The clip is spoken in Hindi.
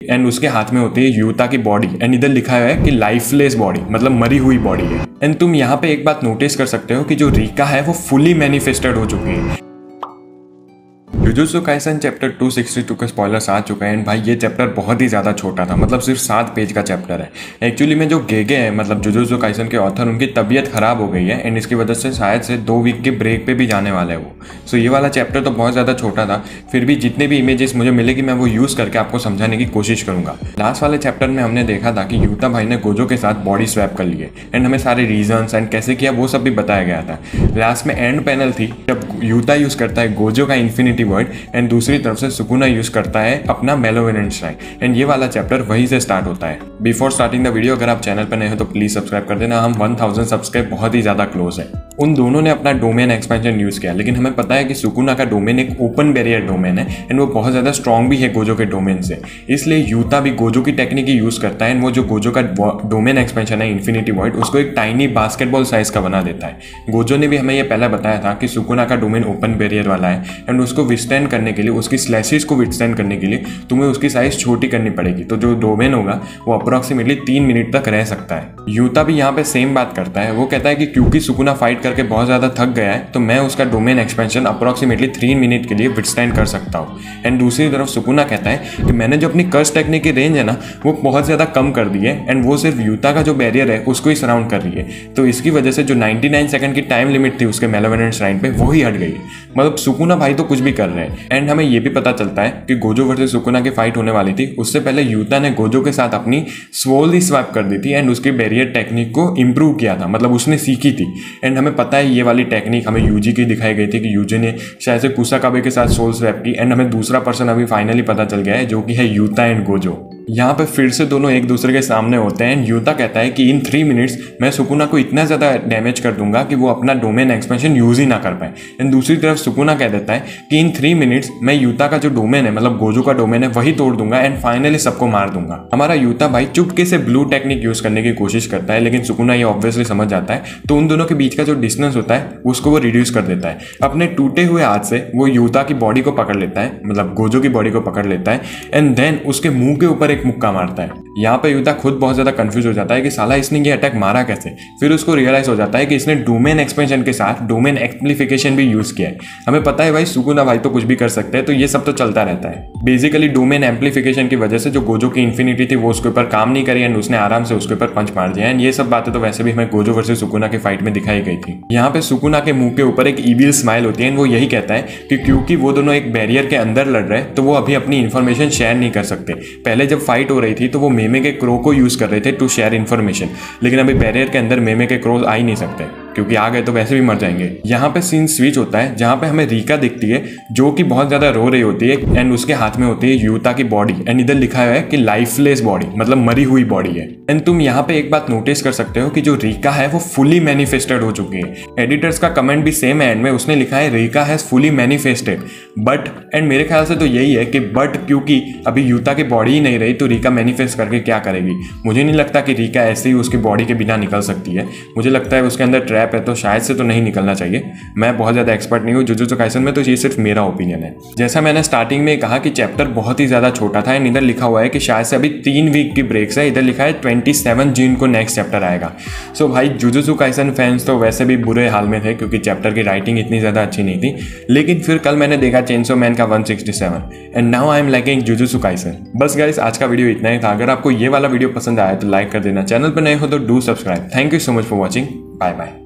एंड उसके हाथ में होती है यूता की बॉडी एंड इधर लिखा हुआ है कि लाइफलेस बॉडी, मतलब मरी हुई बॉडी है। एंड तुम यहाँ पे एक बात नोटिस कर सकते हो कि जो रीका है वो फुली मैनिफेस्टेड हो चुकी है। जुजुत्सु काइसन चैप्टर 262 का स्पॉयलर्स आ चुका है एंड भाई ये चैप्टर बहुत ही ज़्यादा छोटा था, मतलब सिर्फ 7 पेज का चैप्टर है। एक्चुअली में जो गेगे है मतलब जुजुत्सु काइसन के ऑथर, उनकी तबीयत खराब हो गई है एंड इसकी वजह से शायद से 2 वीक के ब्रेक पे भी जाने वाले हैं वो। सो ये वाला चैप्टर तो बहुत ज़्यादा छोटा था, फिर भी जितने भी इमेजेस मुझे मिलेगी मैं वो यूज़ करके आपको समझाने की कोशिश करूँगा। लास्ट वाले चैप्टर में हमने देखा था कि यूता भाई ने गोजो के साथ बॉडी स्वैप कर लिए एंड हमें सारे रीजन्स एंड कैसे किया वो सब भी बताया गया था। लास्ट में एंड पैनल थी जब यूता यूज़ करता है गोजो का इन्फिनिटी वर्ड एंड दूसरी तरफ से सुकुना यूज करता है अपना मेलोवेनेंट श्राइन एंड ये वाला चैप्टर वहीं से स्टार्ट होता है। बिफोर स्टार्टिंग द वीडियो अगर आप चैनल पर नए हो तो प्लीज सब्सक्राइब कर देना, हम 1000 सब्सक्राइब बहुत ही ज्यादा क्लोज है। उन दोनों ने अपना डोमेन एक्सपेंशन यूज किया, लेकिन हमें पता है कि सुकुना का डोमेन एक ओपन बैरियर डोमेन है एंड वो बहुत ज्यादा स्ट्रॉन्ग भी है गोजो के डोमेन से, इसलिए यूता भी गोजो की टेक्निक यूज करता है एंड वो जो गोजो का डोमेन एक्सपेंशन है इन्फिनिटी वॉइड उसको एक टाइनी बास्केटबॉल साइज का बना देता है। गोजो ने भी हमें ये पहले बताया था कि सुकुना का डोमेन ओपन बैरियर वाला है एंड उसको विस्टैंड करने के लिए, उसकी स्लैशेस को विस्टैंड करने के लिए तुम्हें उसकी साइज छोटी करनी पड़ेगी, तो जो डोमेन होगा वो अप्रोक्सीमेटली 3 मिनट तक रह सकता है। यूता भी यहाँ पे सेम बात करता है, वो कहता है कि क्योंकि सुकुना फाइट करके बहुत ज्यादा थक गया है तो मैं उसका डोमेन एक्सपेंशन अप्रोक्सीमेटली 3 मिनट के लिए विस्टैंड कर सकता हूँ। एंड दूसरी तरफ सुकुना कहता है कि मैंने जो अपनी कर्स टेक्निक की रेंज है ना वो बहुत ज्यादा कम कर दी है एंड वो सिर्फ यूता का जो बैरियर है उसको ही सराउंड कर रही है, तो इसकी वजह से जो 99 सेकंड की टाइम लिमिट थी उसके मेलोवेनेंट श्राइन पे वो ही हट गई। मतलब सुकुना भाई तो कुछ भी कर रहे हैं। एंड हमें ये भी पता चलता है कि गोजो वर्सेस सुकुना की फाइट होने वाली थी, उससे पहले यूता ने गोजो के साथ अपनी स्वोल स्वैप कर दी थी एंड उसकी बैरियर टेक्निक को इंप्रूव किया था, मतलब उसने सीखी थी। एंड हमें पता है ये वाली टेक्निक हमें यूजी की दिखाई गई थी कि यूजी ने शायद से कुसाकाबे के साथ सोल स्वैप की एंड हमें दूसरा पर्सन अभी फाइनली पता चल गया है जो कि है यूता एंड गोजो। यहाँ पे फिर से दोनों एक दूसरे के सामने होते हैं एंड यूता कहता है कि इन 3 मिनट्स मैं सुकुना को इतना ज़्यादा डैमेज कर दूंगा कि वो अपना डोमेन एक्सपेंशन यूज ही ना कर पाए। एंड दूसरी तरफ सुकुना कह देता है कि इन 3 मिनट्स मैं यूता का जो डोमेन है मतलब गोजो का डोमेन है वही तोड़ दूंगा एंड फाइनली सबको मार दूंगा। हमारा यूता भाई चुपके से ब्लू टेक्निक यूज करने की कोशिश करता है, लेकिन सुकुना ये ऑब्वियसली समझ जाता है, तो उन दोनों के बीच का जो डिस्टेंस होता है उसको वो रिड्यूस कर देता है। अपने टूटे हुए हाथ से वो यूता की बॉडी को पकड़ लेता है, मतलब गोजो की बॉडी को पकड़ लेता है एंड देन उसके मुंह के ऊपर एक मुक्का मारता है। यहाँ पे यूता खुद बहुत ज्यादा कंफ्यूज हो जाता है कि साला इसने ये अटैक मारा कैसे। फिर उसको रियलाइज हो जाता है कि इसने डोमेन एक्सपेंशन के साथ डोमेन एम्प्लीफिकेशन भी यूज किया है। हमें पता है भाई सुकुना भाई तो कुछ भी कर सकते हैं, तो ये सब तो चलता रहता है। बेसिकली डोमेन एम्प्लीफिकेशन की वजह से जो गोजो की इन्फिनिटी थी वो उसके ऊपर काम नहीं करी एंड उसने आराम से उसके ऊपर पंच मार दिया एंड ये सब बातें तो वैसे भी हमें गोजो वर्सेस सुकुना की फाइट में दिखाई गई थी। यहाँ पे सुकुना के मुंह के ऊपर एक ईविल स्माइल होती है एंड वो यही कहता है कि क्योंकि वो दोनों एक बैरियर के अंदर लड़ रहे हैं तो वो अभी अपनी इन्फॉर्मेशन शेयर नहीं कर सकते। पहले जब फाइट हो रही थी तो वो मेमे के क्रो को यूज कर रहे थे टू शेयर इन्फॉर्मेशन, लेकिन अभी बैरियर के अंदर मेमे के क्रो आ ही नहीं सकते क्योंकि आ गए तो वैसे भी मर जाएंगे। यहाँ पे सीन स्विच होता है जहाँ पे हमें रीका दिखती है जो कि बहुत ज्यादा रो रही होती है एंड उसके हाथ में होती है यूता की बॉडी एंड इधर लिखा हुआ है कि लाइफलेस बॉडी, मतलब मरी हुई बॉडी है। एंड तुम यहाँ पे एक बात नोटिस कर सकते हो कि जो रीका है वो फुली मैनिफेस्टेड हो चुकी है। एडिटर्स का कमेंट भी सेम है एंड में, उसने लिखा है Rica has fully manifested but, and मेरे ख्याल से तो यही है कि बट क्योंकि अभी यूता की बॉडी ही नहीं रही तो रीका मैनिफेस्ट करके क्या करेगी। मुझे नहीं लगता कि रीका ऐसे ही उसकी बॉडी के बिना निकल सकती है, मुझे लगता है उसके अंदर ट्रैप है तो शायद से तो नहीं निकलना चाहिए। मैं बहुत ज्यादा एक्सपर्ट नहीं हूँ जुजुत्सु काइसन में, तो ये सिर्फ मेरा ओपिनियन है। जैसा मैंने स्टार्टिंग में कहा कि चैप्टर बहुत ही ज्यादा छोटा था एंड इधर लिखा हुआ है कि शायद से अभी 3 वीक की ब्रेक्स है, इधर लिखा है 27 जून को नेक्स्ट चैप्टर आएगा। सो भाई जुजुत्सु काइसन फैंस तो वैसे भी बुरे हाल में थे क्योंकि चैप्टर की राइटिंग इतनी ज्यादा अच्छी नहीं थी, लेकिन फिर कल मैंने देखा चेनसो मैन का 167 and now I am liking jujutsu Kaisen. बस गाइस आज का वीडियो इतना ही था। अगर आपको ये वाला वीडियो पसंद आया तो लाइक कर देना, चैनल पर नए हो तो do subscribe. Thank you so much for watching, bye bye.